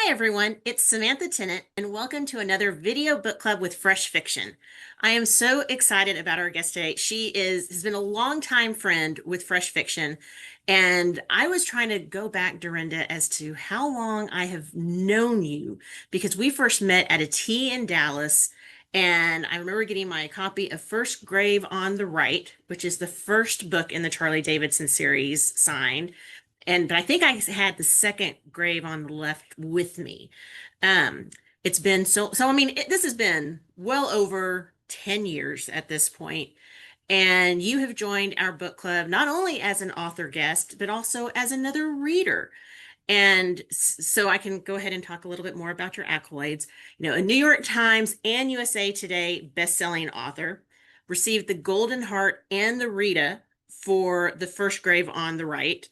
Everyone, it's Samantha Tennant, and welcome to another video book club with Fresh Fiction. I am so excited about our guest today. Has been a longtime friend with Fresh Fiction, and I was trying to go back, Darynda, as to how long I have known you because we first met at a tea in Dallas, and I remember getting my copy of First Grave on the Right, which is the first book in the Charlie Davidson series, signed. But I think I had the second grave on the left with me. Um, it's been so. I mean, this has been well over 10 years at this point, and you have joined our book club not only as an author guest, but also as another reader. And so I can go ahead and talk a little bit more about your accolades. A New York Times and USA Today best-selling author, received the Golden Heart and the Rita for the First Grave on the Right.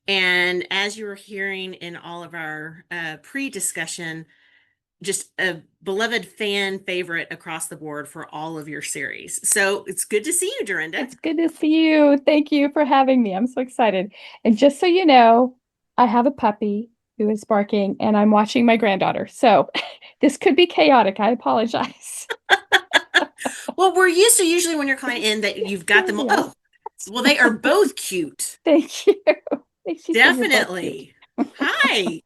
And as you were hearing in all of our pre-discussion, just a beloved fan favorite across the board for all of your series. So it's good to see you, Darynda. It's good to see you. Thank you for having me. I'm so excited. And just so you know, I have a puppy who is barking and I'm watching my granddaughter. So this could be chaotic. I apologize. Well, we're used to usually when you're coming in that you've got them. Yeah. Oh, well, they are both cute. Thank you. She said you're both Definitely. Hi.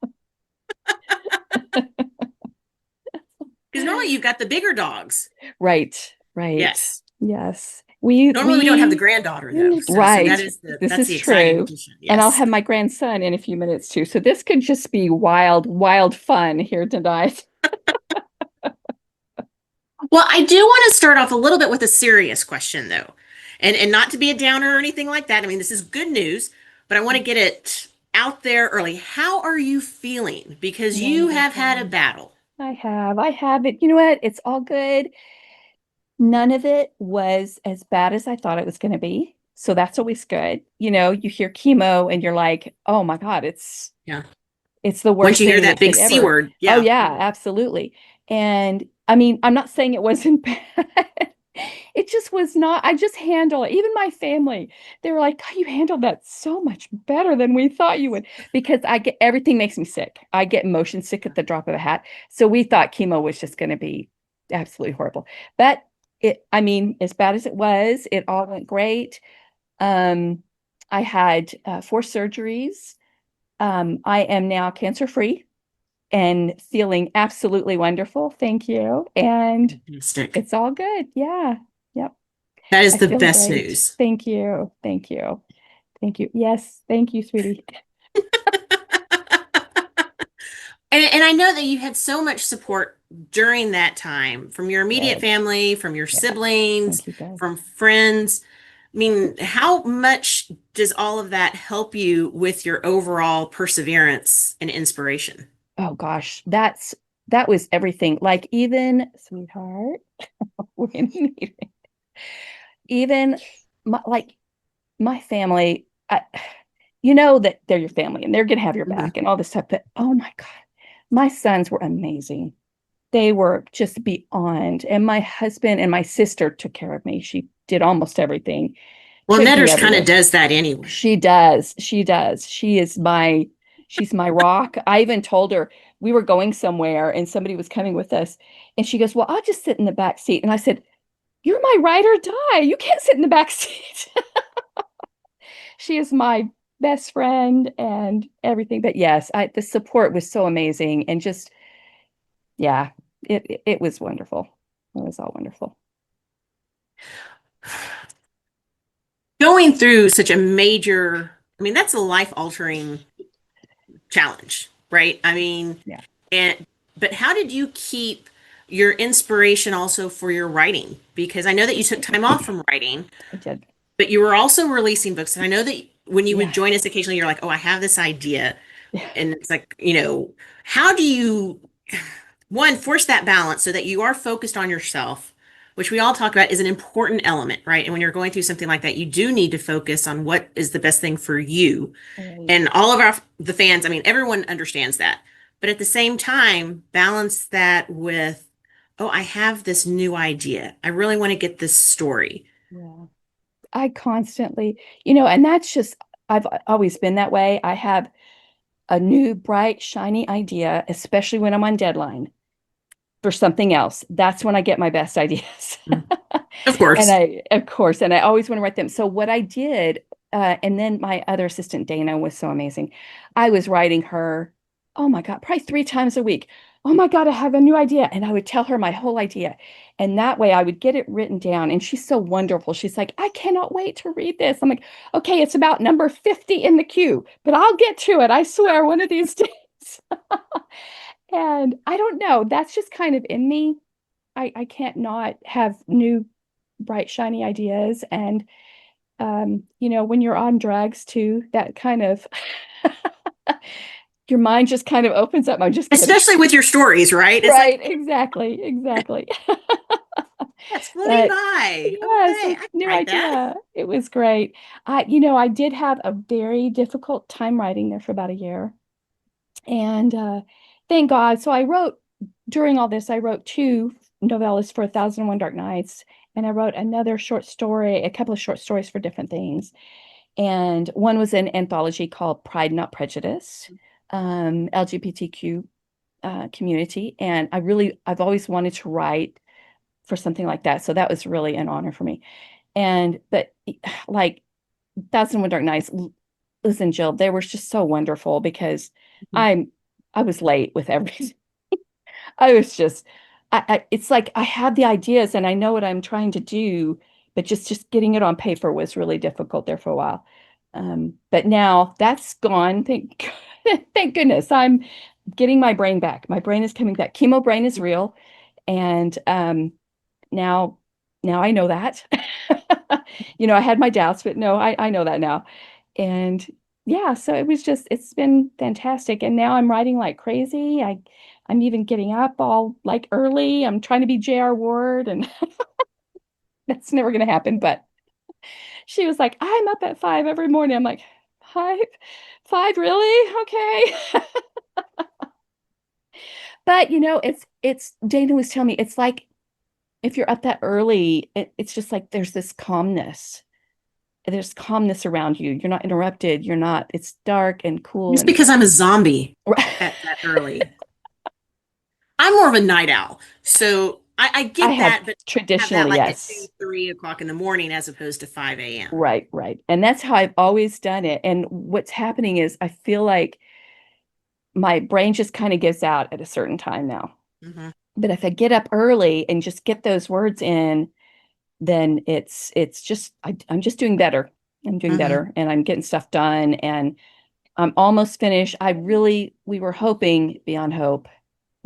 Because normally you've got the bigger dogs. Right. Right. Yes. Yes. Normally we don't have the granddaughter though. Right. That's This the is exciting true. addition. And I'll Yes. have my grandson in a few minutes too. So this could just be wild, wild fun here tonight. Well, I do want to start off a little bit with a serious question though. And not to be a downer or anything like that. I mean, this is good news, but I want to get it out there early. How are you feeling? Because you have had a battle. I have it. You know what? It's all good. None of it was as bad as I thought it was going to be. So that's always good. You hear chemo and you're like, oh my God, Yeah. it's the Once worst you hear thing that that big could C ever. word, Oh yeah. yeah, absolutely. And I mean, I'm not saying it wasn't bad. It just was not. I just handle it. Even my family, they were like, God, you handled that so much better than we thought you would. Because everything makes me sick. I get motion sick at the drop of a hat. So we thought chemo was just going to be absolutely horrible. But I mean, as bad as it all went great. Um, I had 4 surgeries. I am now cancer free and feeling absolutely wonderful. Thank you. And Fantastic. it's all good. Yeah. Yep. That is I the feel best great. news. Thank you. Thank you. Thank you. Yes. Thank you, sweetie. And I know that you had so much support during that time from your immediate Good. family, from your Yeah. siblings, Thank you, guys. from friends. I mean, how much does all of that help you with your overall perseverance and inspiration? Oh gosh, that was everything. Like even sweetheart, wait a minute. Even like my family, you know that they're your family and they're gonna have your Mhm. back and all this stuff. But oh my God, my sons were amazing. They were just beyond. And my husband and my sister took care of me. She did almost everything, Well, took me Netters kind of everywhere. does that anyway. She does. She does. She's my rock. I even told her we were going somewhere and somebody was coming with us. And she goes, well, I'll just sit in the back seat. And I said, you're my ride or die. You can't sit in the back seat. She is my best friend and everything. But yes, the support was so amazing. And just, yeah, it was wonderful. It was all wonderful. Going through such a major, I mean, that's a life-altering challenge, right? I mean, Yeah, and but how did you keep your inspiration also for your writing? Because I know that you took time off from writing, I did. but you were also releasing books. And I know that when you would Yeah. join us occasionally, you're like, oh, I have this idea. Yeah. And it's like, how do you, one, force that balance so that you are focused on yourself, which we all talk about is an important element, right? And when you're going through something like that, you do need to focus on what is the best thing for you. Right. And all of the fans, I mean, everyone understands that. But at the same time, balance that with, oh, I have this new idea. I really want to get this story. Yeah. I constantly, and that's just, I've always been that way. I have a new, bright, shiny idea, especially when I'm on deadline for something else, that's when I get my best ideas. Mm. Of And course. of course, and I always want to write them. So what I did, and then my other assistant, Dana, was so amazing. I was writing her, oh my God, probably 3 times a week. Oh my God, I have a new idea. And I would tell her my whole idea. And that way I would get it written down. And she's so wonderful. She's like, I cannot wait to read this. I'm like, okay, it's about number 50 in the queue, but I'll get to it. I swear, one of these days. And I don't know, that's just kind of in me. I can't not have new, bright, shiny ideas. And when you're on drugs too, that kind of your mind just kind of opens up. I'm just kidding. Especially with your stories, right? It's like, Right, exactly, exactly. that's floating But by. yes, Okay, a I can new write that. idea. It was great. I did have a very difficult time writing there for about a year. And thank God. So I wrote during all this, I wrote two novellas for 1001 Dark Nights, and I wrote another short story, a couple of short stories for different things. And one was an anthology called Pride Not Prejudice, LGBTQ community. And I've always wanted to write for something like that. So that was really an honor for me. But like 1001 Dark Nights, Liz and Jill, they were just so wonderful because Mhm. I'm I was late with everything. I was just it's like I had the ideas and I know what I'm trying to do, but just getting it on paper was really difficult there for a while. But now that's gone. Thank goodness. I'm getting my brain back. My brain is coming back. Chemo brain is real. And now now I know that. I had my doubts, but no, I know that now. And yeah, so it's been fantastic. And now I'm writing like crazy. I'm even getting up all like early. I'm trying to be J.R. Ward, and that's never gonna happen. But she was like, I'm up at 5 every morning. I'm like, 5? 5 really? Okay. But it's Dana was telling me it's like if you're up that early, it's just like there's calmness around you. You're not interrupted. It's dark and cool Just and because I'm a zombie at that early. I'm more of a night owl. So I I get have that, but have that traditionally, like at 2, yes. 3 o'clock in the morning as opposed to 5 a.m. Right, right. And that's how I've always done it. And what's happening is I feel like my brain just kind of gives out at a certain time now. Hmm. But if I get up early and just get those words in, then it's just I'm just doing better. I'm doing Hmm. better and I'm getting stuff done and I'm almost finished. We were hoping beyond hope.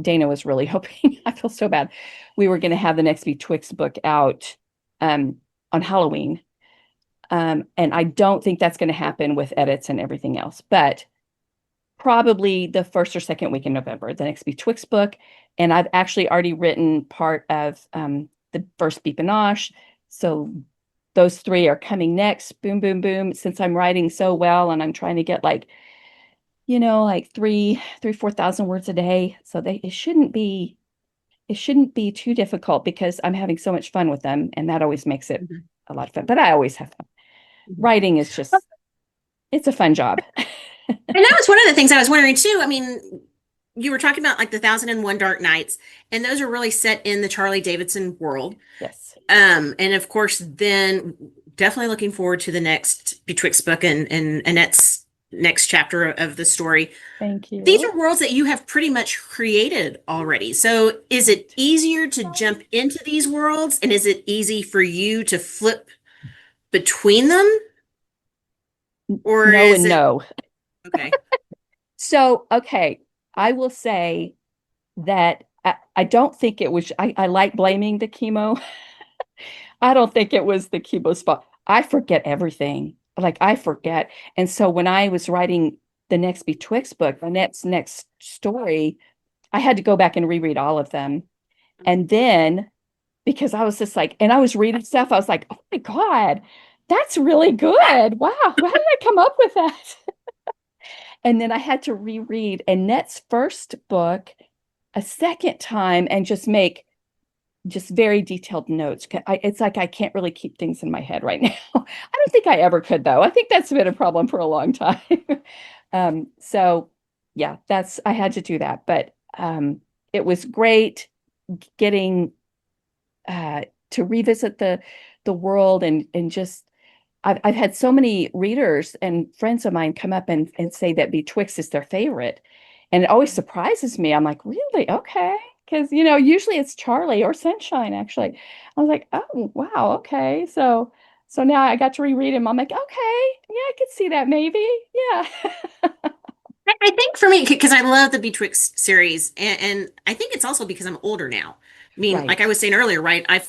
Dana was really hoping. I feel so bad. We were going to have the next BeTwixt book out um, on Halloween. And I don't think that's going to happen with edits and everything else, but probably the first or second week in November, the next BeTwixt book. And I've actually already written part of the first Beepanache. So those three are coming next. Boom, boom, boom. Since I'm writing so well and I'm trying to get like 4,000 words a day. So it shouldn't be too difficult because I'm having so much fun with them. And that always makes it Hmm. a lot of fun. But I always have fun. Hmm. Writing is it's a fun job. And that was one of the things I was wondering too. I mean, you were talking about like the 1001 Dark Nights, and those are really set in the Charlie Davidson world. Yes. And of course, then definitely looking forward to the next Betwixt book and Annette's next chapter of the story. Thank These you. are worlds that you have pretty much created already. So is it Right. easier to jump into these worlds? And is it easy for you to flip between them? Or No is and it no. okay? So, okay, I will say that I don't think it was, I like blaming the chemo. I don't think it was the chemo spot. I forget everything. Like I forget. And so when I was writing the next Betwixt book, the next story, I had to go back and reread all of them. And then because I was just like, and I was reading stuff, I was like, oh my God, that's really good. Wow. How did I come up with that? And then I had to reread Annette's first book a second time and just make just very detailed notes. It's like I can't really keep things in my head right now. I don't think I ever could, though. I think that's been a problem for a long time. So yeah, that's I had to do that. But it was great getting to revisit the world and just I've had so many readers and friends of mine come up and say that BeTwixt is their favorite. And it always surprises me. I'm like, really? Okay. Because, usually it's Charlie or Sunshine, actually. I was like, oh, wow. Okay. So now I got to reread him. I'm like, okay. Yeah, I could see that maybe. Yeah. I think for me, because I love the Betwixt series, and I think it's also because I'm older now. I mean, like I Right. was saying earlier, right? I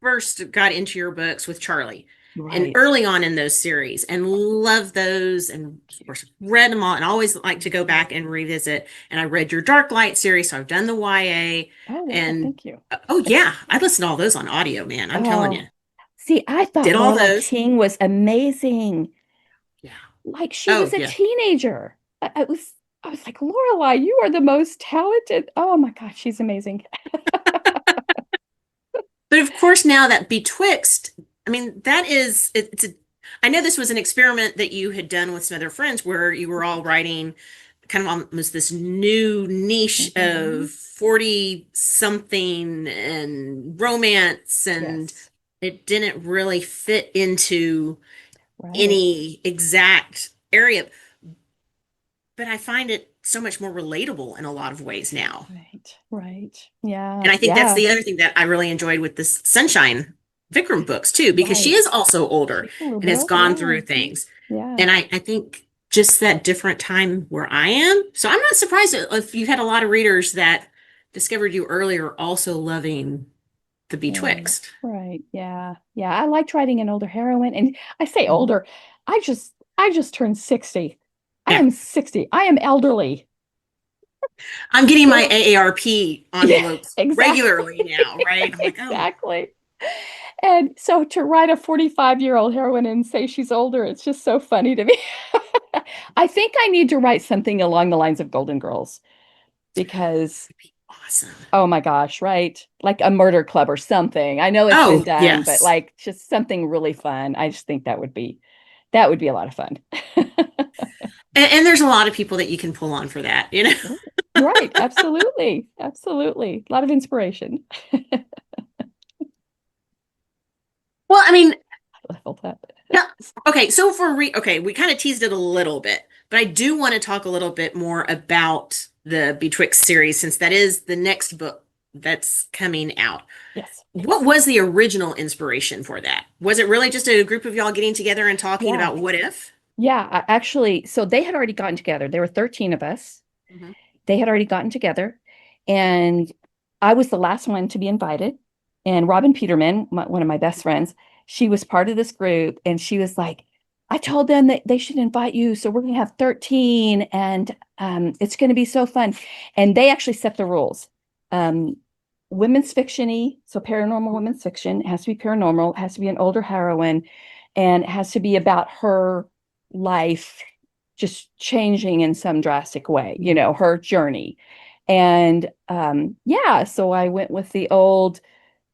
first got into your books with Charlie and Right. early on in those series and loved those and of course read them all and always like to go back and revisit. And I read your Dark Light series, so I've done the YA Oh, wow. and Thank you. oh yeah, I listened to all those on audio, man. I'm telling you. Oh, see, I thought Did all Lorelai those. King was amazing. Yeah. Like she Oh was a yeah. teenager. I was like, Lorelai, you are the most talented. Oh my God, she's amazing. But of course, now that Betwixt, I mean, that is, it's a, I know this was an experiment that you had done with some other friends where you were all writing kind of almost this new niche Mhm. of 40 something and romance, and Yes, it didn't really fit into right, any exact area. But I find it so much more relatable in a lot of ways now. right, right. Yeah, And I think that's yeah, the other thing that I really enjoyed with this Sunshine Vikram books too, because she is right. also older She's a little and bit has older. gone Yeah, through things. yeah, And I think just that different time where I am. So I'm not surprised if you had a lot of readers that discovered you earlier also loving the right, Betwixt. right. Yeah, yeah. I liked writing an older heroine, and I say Mhm. older. I just turned 60. I Yeah. am 60. I am elderly. I'm getting my So AARP yeah, envelopes regularly exactly. now, right? I'm like, oh, Exactly. And so to write a 45-year-old heroine and say she's older, it's just so funny to me. I think I need to write something along the lines of Golden Girls because, it'd be awesome. oh my gosh, right? Like a murder club or something. I know it's been Oh, done, but yes. like just something really fun. I just think that would be a lot of fun. And there's a lot of people that you can pull on for that, you know? Right. Absolutely. Absolutely. A lot of inspiration. Well, I mean, I felt that. yeah. Okay, so okay, we kind of teased it a little bit, but I do want to talk a little bit more about the Betwixt series since that is the next book that's coming out. Yes. What was the original inspiration for that? Was it really just a group of y'all getting together and talking Yeah. about what if? Yeah. Actually, so they had already gotten together. There were 13 of us. Mhm. They had already gotten together, and I was the last one to be invited. And Robin Peterman, one of my best friends, she was part of this group, and she was like, I told them that they should invite you, so we're going to have 13, and it's going to be so fun. And they actually set the rules. Um, Women's fiction-y, so paranormal women's fiction, it has to be paranormal, it has to be an older heroine, and it has to be about her life just changing in some drastic way, her journey. And yeah, so I went with the old,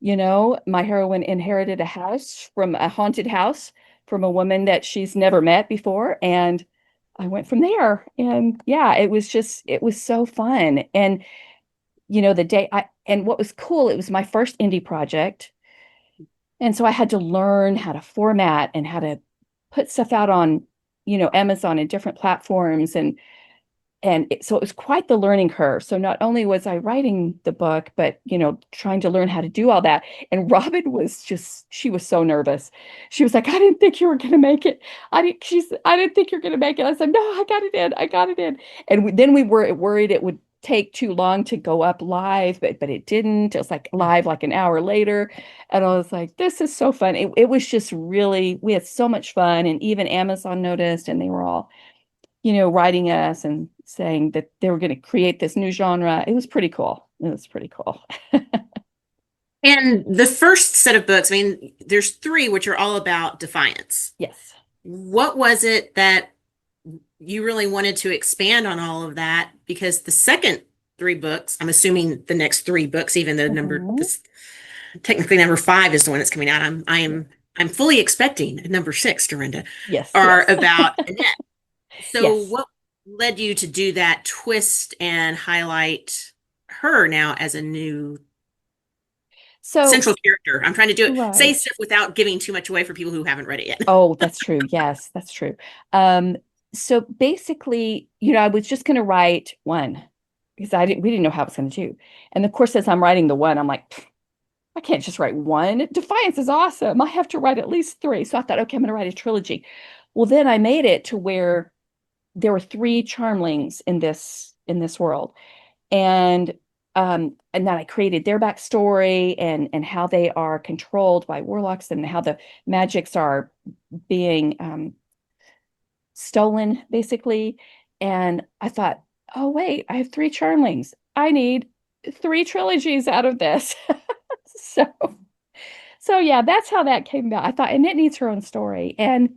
my heroine inherited a house from a haunted house from a woman that she's never met before. And I went from there. And yeah, it was so fun. And, the day and what was cool, it was my first indie project. And so I had to learn how to format and how to put stuff out on, Amazon and different platforms so it was quite the learning curve. So not only was I writing the book, but trying to learn how to do all that. And Robin she was so nervous. She was like, I didn't think you were gonna make it. I didn't think you're gonna make it. I said, no, I got it in. I got it in. And then we were worried it would take too long to go up live, but it didn't. It was like live like an hour later. And I was like, this is so fun. It was just really, we had so much fun. And even Amazon noticed, and they were all writing us and saying that they were going to create this new genre. It was pretty cool. It was pretty cool. And the first set of books, I mean, there's three which are all about defiance. Yes. What was it that you really wanted to expand on all of that? Because the second three books, I'm assuming the next three books, even though Mhm. technically number five is the one that's coming out. Yeah. I'm fully expecting number six, Darynda, Yes. are Yes. about Annette. So Yes. what? led you to do that twist and highlight her now as a new So, central character? I'm trying to do it, say right. stuff without giving too much away for people who haven't read it yet. Oh, that's true. Yes, that's true. Um, so basically, I was just going to write one because we didn't know how I was going to do. And of course, as I'm writing the one, I'm like, "Pfft, I can't just write one. Defiance is awesome. I have to write at least three. So I thought, okay, I'm going to write a trilogy. Well, then I made it to where there were three charmlings in this world. And then I created their backstory and how they are controlled by warlocks and how the magics are being stolen, basically. And I thought, oh wait, I have three charmlings. I need three trilogies out of this. so so yeah, that's how that came about. I thought, and it needs her own story. And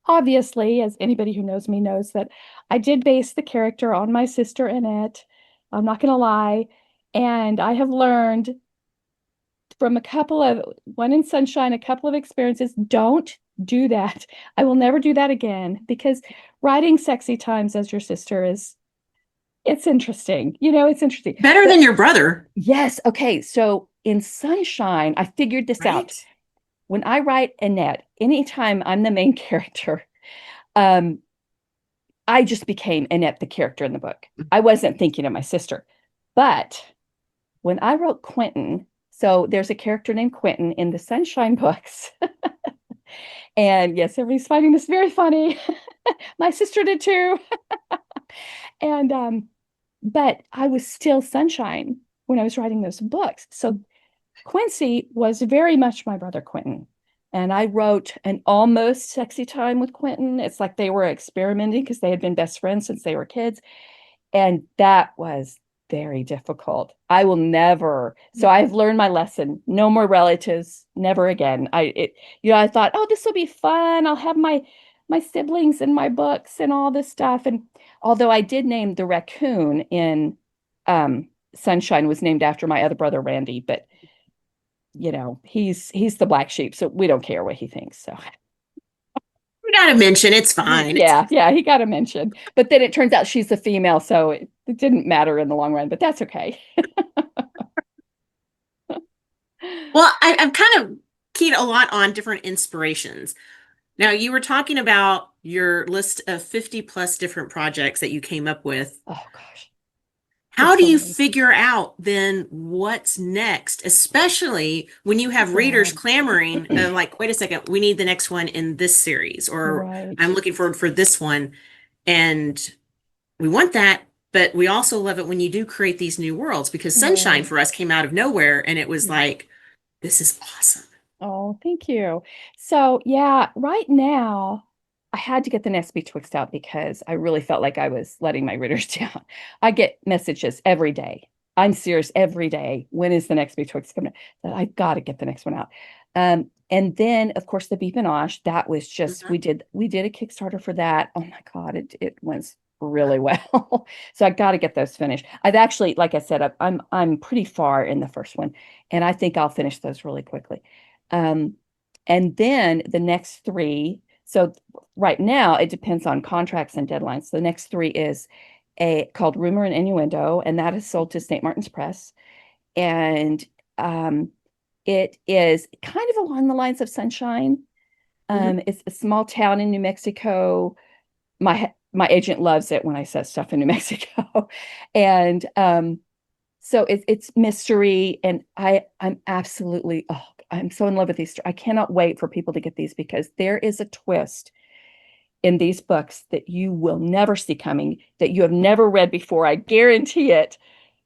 obviously, as anybody who knows me knows, that I did base the character on my sister in it. I'm not going to lie. And I have learned from one in Sunshine, a couple of experiences, don't do that. I will never do that again because writing sexy times as your sister it's interesting. It's interesting. Better But than your brother, yes, okay. So in Sunshine, I figured this right? out. When I write Annette, anytime I'm the main character, um, I just became Annette, the character in the book. I wasn't thinking of my sister. But when I wrote Quentin, so there's a character named Quentin in the Sunshine books. And yes, everybody's finding this very funny. My sister did too. And but I was still Sunshine when I was writing those books. So Quincy was very much my brother Quentin. And I wrote an almost sexy time with Quentin. It's like they were experimenting because they had been best friends since they were kids. And that was very difficult. I will never. So I've learned my lesson. No more relatives, never again. I thought, oh, this will be fun. I'll have my siblings in my books and all this stuff. And although I did name the raccoon in Sunshine was named after my other brother Randy, but he's the black sheep, so we don't care what he thinks. So We gotta mention it's fine. It's yeah, he got a mention. But then it turns out she's a female, so it didn't matter in the long run, but that's okay. well, I've kind of keyed a lot on different inspirations. Now, you were talking about your list of 50 plus different projects that you came up with. Oh gosh, How there's do so you many. figure out then what's next, especially when you have readers Well, clamoring, like, wait a second, we need the next one in this series, or right, I'm looking forward for this one. And we want that, but we also love it when you do create these new worlds because Sunshine right. for us came out of nowhere and it was Yeah. like, this is awesome. Oh, thank you. So yeah, right now I had to get the next BeTwixt out because I really felt like I was letting my readers down. I get messages every day. I'm serious every day. When is the next BeTwixt coming out? That I got to get the next one out. And then of course the Beep and Osh, that was just Mhm. we did a Kickstarter for that. Oh my God, it went really well. So I got to get those finished. I've actually, like I said, I'm pretty far in the first one, and I think I'll finish those really quickly. Um, and then the next three, so right now it depends on contracts and deadlines. The next three is a called Rumor and Innuendo, and that is sold to St. Martin's Press. And um, it is kind of along the lines of Sunshine. Mhm. It's a small town in New Mexico. My agent loves it when I set stuff in New Mexico. And so it's mystery, and I'm absolutely I'm so in love with these. I cannot wait for people to get these because there is a twist in these books that you will never see coming, that you have never read before. I guarantee it.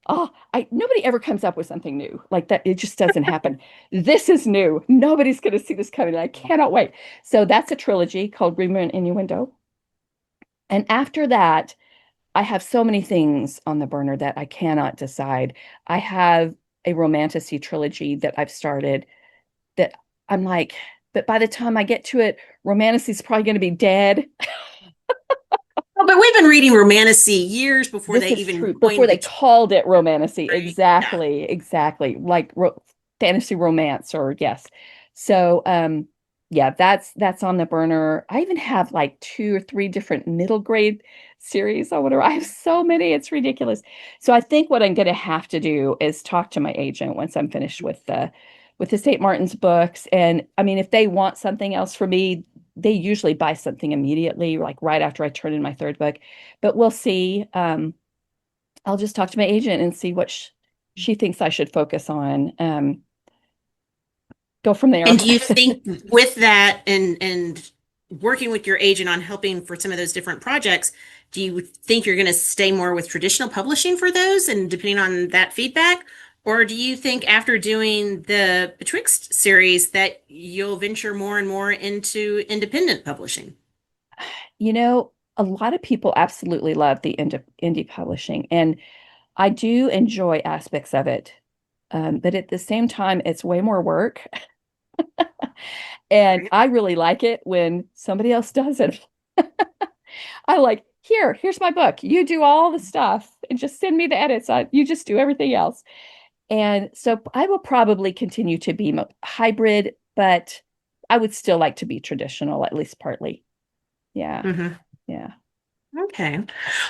Oh, I nobody ever comes up with something new like that. It just doesn't happen. This is new. Nobody's going to see this coming. I cannot wait. So that's a trilogy called Rumor and Innuendo. And after that, I have so many things on the burner that I cannot decide. I have a romantasy trilogy that I've started that I'm like, but by the time I get to it, romantasy is probably going to be dead. Well, but we've been reading romantasy years before This they is even true. Before coined they the term, called it romantasy, right? Yeah. exactly, like fantasy romance, or yes. So, yeah, that's on the burner. I even have like two or three different middle grade series. I wonder, I have so many, it's ridiculous. So I think what I'm going to have to do is talk to my agent once I'm finished with the St. Martin's books. And I mean, if they want something else for me, they usually buy something immediately, like right after I turn in my third book. But we'll see. I'll just talk to my agent and see what she thinks I should focus on. Go from there. And do you think with that and working with your agent on helping for some of those different projects, do you think you're going to stay more with traditional publishing for those and depending on that feedback? Or do you think after doing the BeTwixt series that you'll venture more and more into independent publishing? You know, a lot of people absolutely love the indie publishing, and I do enjoy aspects of it. But at the same time, it's way more work. And Right. I really like it when somebody else does it. I like, here's my book. You do all the stuff and just send me the edits. You just do everything else. And so I will probably continue to be hybrid, but I would still like to be traditional, at least partly. Yeah. Mhm. Yeah. Okay.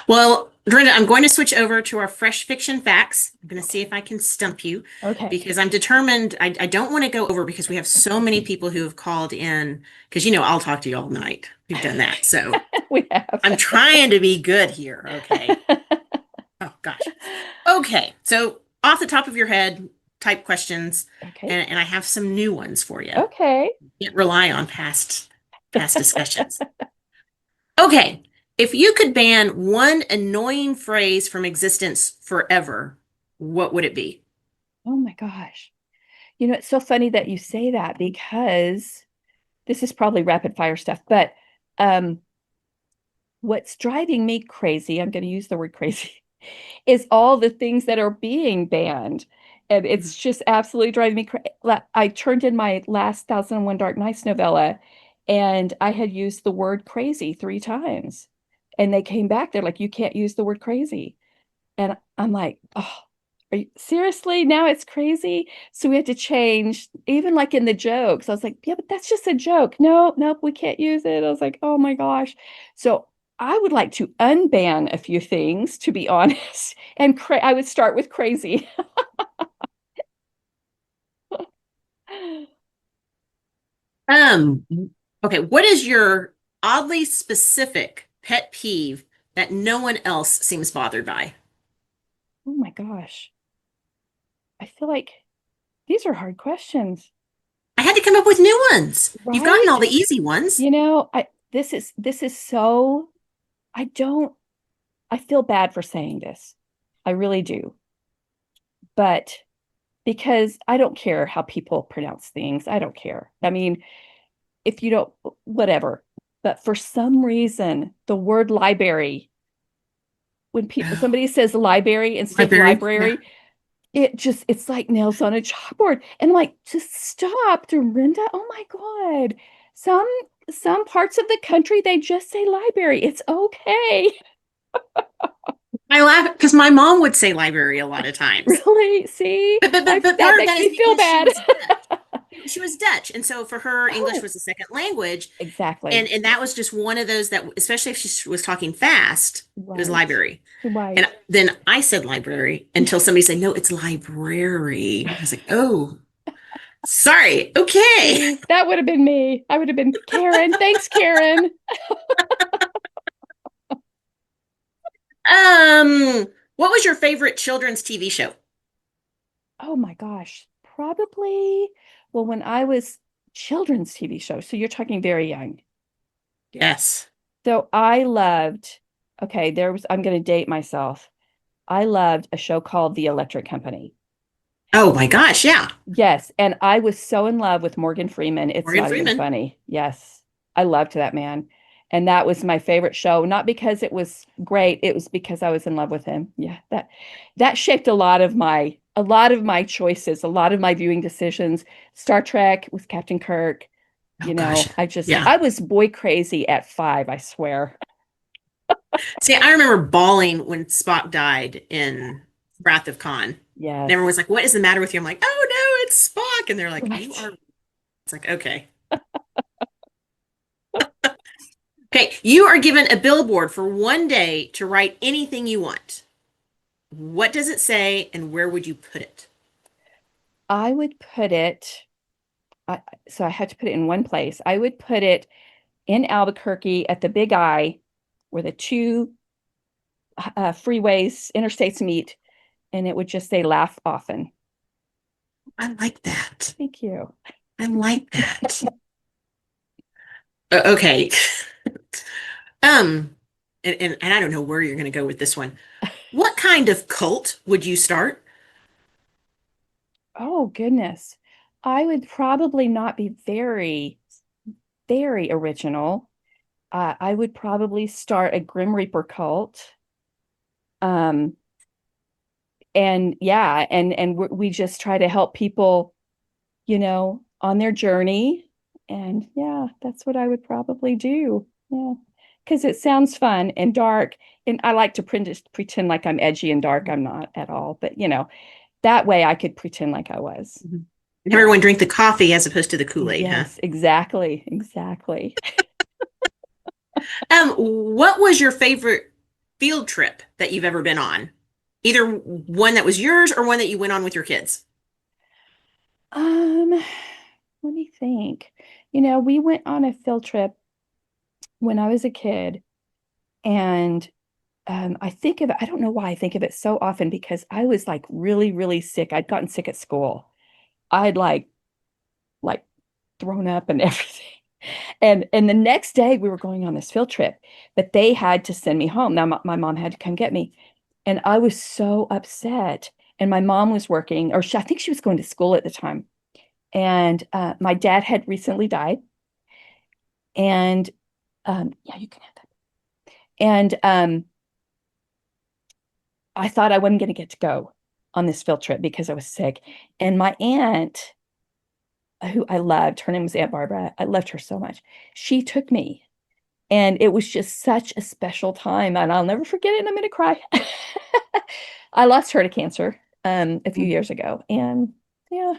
Well, Darynda, I'm going to switch over to our fresh fiction facts. I'm going to see if I can stump you Okay. because I'm determined. I don't want to go over because we have so many people who have called in because I'll talk to you all night. We've done that. So We have. I'm trying to be good here. Okay. Oh gosh. Okay. So off the top of your head type questions, Okay. and I have some new ones for you. Okay. Can't rely on past discussions. Okay. If you could ban one annoying phrase from existence forever, what would it be? Oh my gosh. You know, it's so funny that you say that because this is probably rapid fire stuff, but um, what's driving me crazy, I'm going to use the word crazy, is all the things that are being banned. And it's just absolutely driving me crazy. I turned in my last 1001 Dark Nights novella and I had used the word crazy 3 times. And they came back, they're like, you can't use the word crazy. And I'm like, oh, are you seriously? Now it's crazy. So we had to change, even like in the jokes. I was like, yeah, but that's just a joke. No, nope, we can't use it. I was like, oh my gosh. So I would like to unban a few things, to be honest. And I would start with crazy. Um, okay, what is your oddly specific pet peeve that no one else seems bothered by? Oh my gosh. I feel like these are hard questions, I had to come up with new ones. You've gotten all right? the easy ones. You know, this is so I don't I feel bad for saying this. I really do. But because I don't care how people pronounce things, I don't care. I mean, if you don't, whatever. But for some reason, the word library, when people somebody says library instead of Library. Yeah. library, it's like nails on a chalkboard. And I'm like, just stop, Dorinda. Oh my God. Some some parts of the country they just say library. It's okay. I laugh because my mom would say library a lot of times. Really? See? But That part of makes that is me feel because she bad. was Dutch. She was Dutch, and so for her, English Oh, was a second language, and exactly. that was just one of those that, especially if she was talking fast, it was Right. library. And Right. then I said library until somebody said, "No, it's library." I was like, "Oh, sorry. Okay." See, that would have been me. I would have been Karen. Thanks, Karen. Um, what was your favorite children's TV show? Oh my gosh. Probably, well, when I was children's TV show, so you're talking very young. Yes. So I loved, okay, I'm going to date myself. I loved a show called The Electric Company. Oh my gosh, yeah. Yes. And I was so in love with Morgan Freeman. It's Morgan not even Freeman. funny. Yes. I loved that man. And that was my favorite show, not because it was great, it was because I was in love with him. Yeah, that shaped a lot of my choices, a lot of my viewing decisions. Star Trek with Captain Kirk, Oh gosh. Yeah. I was boy crazy at 5, I swear. See, I remember bawling when Spock died in Wrath of Khan. And everyone was Yes. like, "What is the matter with you?" I'm like, "Oh no, it's Spock." And they're like, "You Right. are." It's like, okay. Okay, you are given a billboard for one day to write anything you want. What does it say and where would you put it? I would put it, I, so I had to put it in one place. I would put it in Albuquerque at the Big I, where the two freeways, interstates meet, and it would just say laugh often. I like that. Thank you. I like that. Okay. Um, and I don't know where you're going to go with this one. What kind of cult would you start? Oh, goodness. I would probably not be very original. I would probably start a Grim Reaper cult. Um, and yeah, and we just try to help people, on their journey. And yeah, that's what I would probably do. Yeah. Because it sounds fun and dark. And I like to pretend like I'm edgy and dark. I'm not at all. But, that way I could pretend like I was. Mhm. And Yeah. everyone drink the coffee as opposed to the Kool-Aid, huh? Yes, exactly. Exactly. What was your favorite field trip that you've ever been on? Either one that was yours or one that you went on with your kids. Um, Let me think. We went on a field trip when I was a kid, and I don't know why I think of it so often because I was like really, really sick. I'd gotten sick at school. I'd like thrown up and everything. And the next day we were going on this field trip, but they had to send me home. Now my mom had to come get me. And I was so upset. And my mom was working, or I think she was going to school at the time. And my dad had recently died. And yeah, you can have that. And I thought I wasn't going to get to go on this field trip because I was sick. And my aunt, who I loved, her name was Aunt Barbara. I loved her so much. She took me, and it was just such a special time. And I'll never forget it. And I'm going to cry. I lost her to cancer a few years ago. And yeah,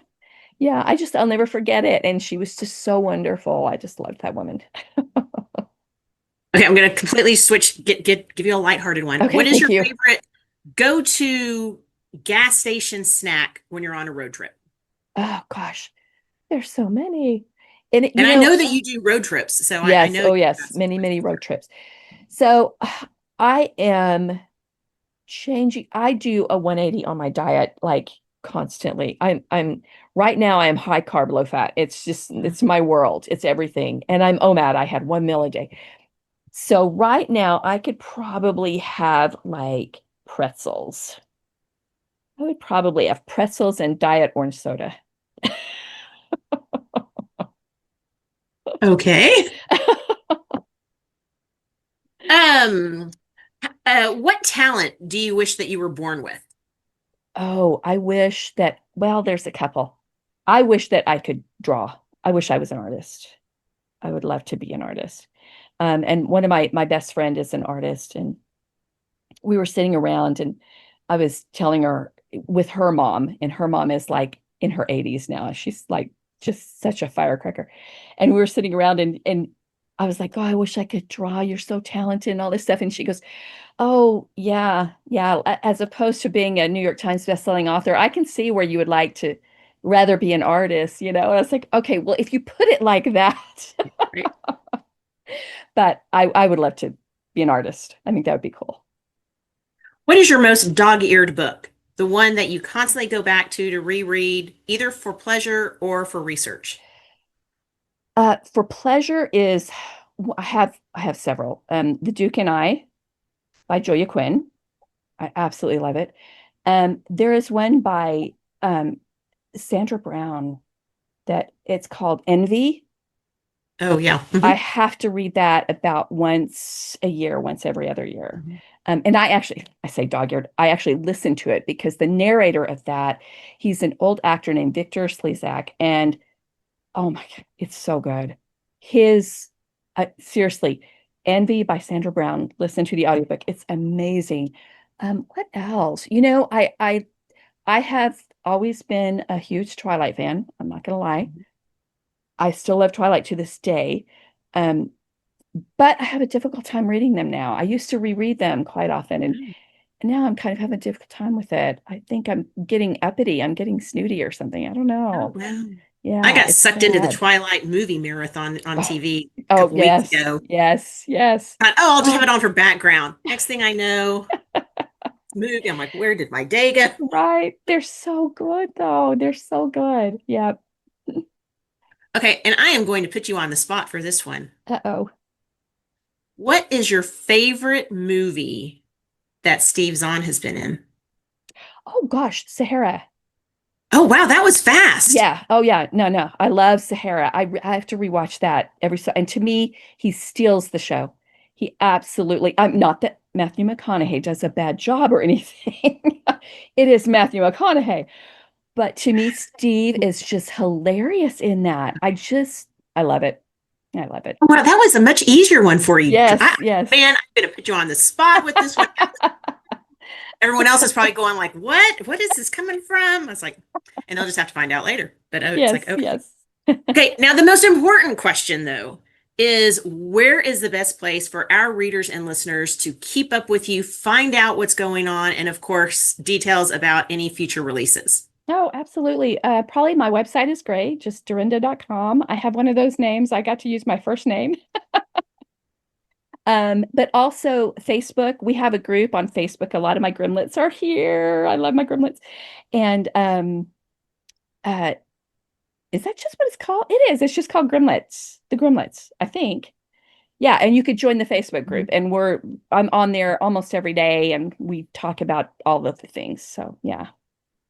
yeah, I'll never forget it. And she was just so wonderful. I just loved that woman. Okay, I'm going to completely switch, give you a lighthearted one. Okay, What is thank your you. favorite go-to gas station snack when you're on a road trip? Oh gosh, there's so many. And And I know that you do road trips, so I yes, know oh you've yes, got some many, many choices road there. trips. So I am changing. I do a 180 on my diet like constantly. I'm right now I am high carb, low fat. It's my world. It's everything. And I'm OMAD. I had 1 meal a day. So right now I could probably have like pretzels. I would probably have pretzels and diet orange soda. Okay. Um, what talent do you wish that you were born with? Oh, I wish that, well, there's a couple. I wish that I could draw. I wish I was an artist. I would love to be an artist. And one of my best friend is an artist, and we were sitting around, and I was telling her with her mom, and her mom is like in her 80s now. She's like just such a firecracker. And we were sitting around, and I was like, "Oh, I wish I could draw. You're so talented and all this stuff." And she goes, "Oh, yeah, yeah. As opposed to being a New York Times bestselling author, I can see where you would like to rather be an artist, you know?" And I was like, "Okay, well, if you put it like that." Right. But I would love to be an artist. I think that would be cool. What is your most dog-eared book? The one that you constantly go back to reread, either for pleasure or for research. For pleasure is I have several. The Duke and I by Julia Quinn. I absolutely love it. There is one by Sandra Brown that it's called Envy. Oh, yeah. I have to read that about once a year, once every other year. Mhm. And I say dog-eared, I actually listen to it because the narrator of that, he's an old actor named Victor Slezak. And oh my God, it's so good. His, seriously, Envy by Sandra Brown, listen to the audiobook. It's amazing. What else? I have always been a huge Twilight fan. I'm not gonna lie. I still love Twilight to this day. Um, but I have a difficult time reading them now. I used to reread them quite often, and Oh, now I'm kind of having a difficult time with it. I think I'm getting uppity. I'm getting snooty or something. I don't know. wow. I Yeah, got it's sucked into the bad. Twilight movie marathon on Oh, TV a oh couple weeks yes, ago. yes, yes. Thought, oh, I'll just have Oh, it on for background. Next thing I know, it's movie. I'm like, where did my day go? right. They're so good though. They're so good. Yeah. Okay, and I am going to put you on the spot for this one. Uh-oh. What is your favorite movie that Steve Zahn has been in? Oh gosh, Sahara. Oh, wow, that was fast. Yeah. Oh yeah. No, no. I love Sahara. I have to rewatch that every so, and to me, he steals the show. He absolutely, I'm not that Matthew McConaughey does a bad job or anything. It is Matthew McConaughey. But to me, Steve is just hilarious in that. I love it. I love it. Oh, wow, that was a much easier one for you. Yes, yes. Man, I'm going to put you on the spot with this one. Everyone else is probably going like, "What? What is this coming from?" I was like, and they'll just have to find out later. But it's like, Yes, okay. yes. Okay, now the most important question though is where is the best place for our readers and listeners to keep up with you, find out what's going on, and of course, details about any future releases? Oh, absolutely. Probably my website is great, just Darynda.com. I have one of those names. I got to use my first name. But also Facebook. We have a group on Facebook. A lot of my Grimlets are here. I love my Grimlets. And uh, is that just what it's called? It is. It's just called Grimlets. The Grimlets, I think. Yeah, and you could join the Facebook group, and I'm on there almost every day, and we talk about all of the things. So yeah,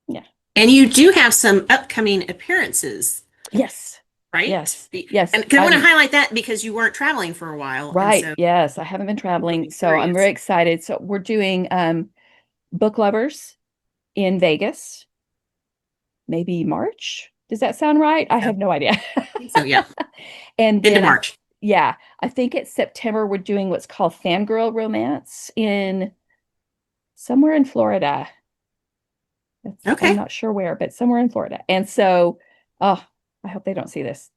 yeah, And you do have some upcoming appearances, yes, right? yes, yes. And 'cause I want to highlight that because you weren't traveling for a while, and Right. so Yes, I haven't been I'll traveling, be so I'm very curious. excited. So we're doing Book Lovers in Vegas, maybe March. Does that sound right? I So, have no idea. I think so, yeah. And Into then March. yeah, I think it's September we're doing what's called Fangirl Romance in somewhere in Florida. I'm Okay. not sure where, but somewhere in Florida. And so, oh, I hope they don't see this.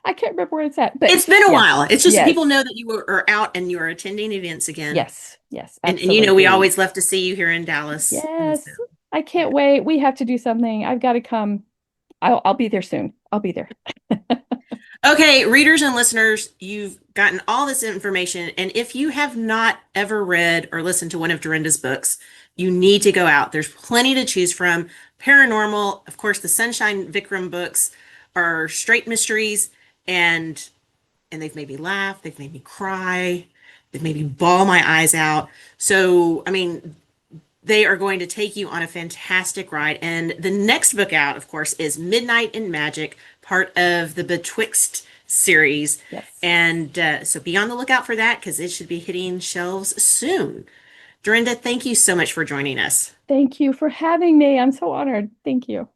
I can't remember where it's at, but It's been a yeah, while. It's just people yes, know that are out and you are attending events again. yes, yes, And we absolutely. always love to see you here in Dallas. And so, Yes, I yeah. can't wait. We have to do something. I've got to come. I'll be there soon. I'll be there. Okay, readers and listeners, you've gotten all this information. And if you have not ever read or listened to one of Dorinda's books, you need to go out. There's plenty to choose from. Paranormal, of course, the Sunshine Vikram books are straight mysteries, and they've made me laugh, they've made me cry, they've made me bawl my eyes out. So, I mean, they are going to take you on a fantastic ride. And the next book out, of course, is Midnight in Magic, part of the BeTwixt series. Yes. And so be on the lookout for that because it should be hitting shelves soon. Dorinda, thank you so much for joining us. Thank you for having me. I'm so honored. Thank you.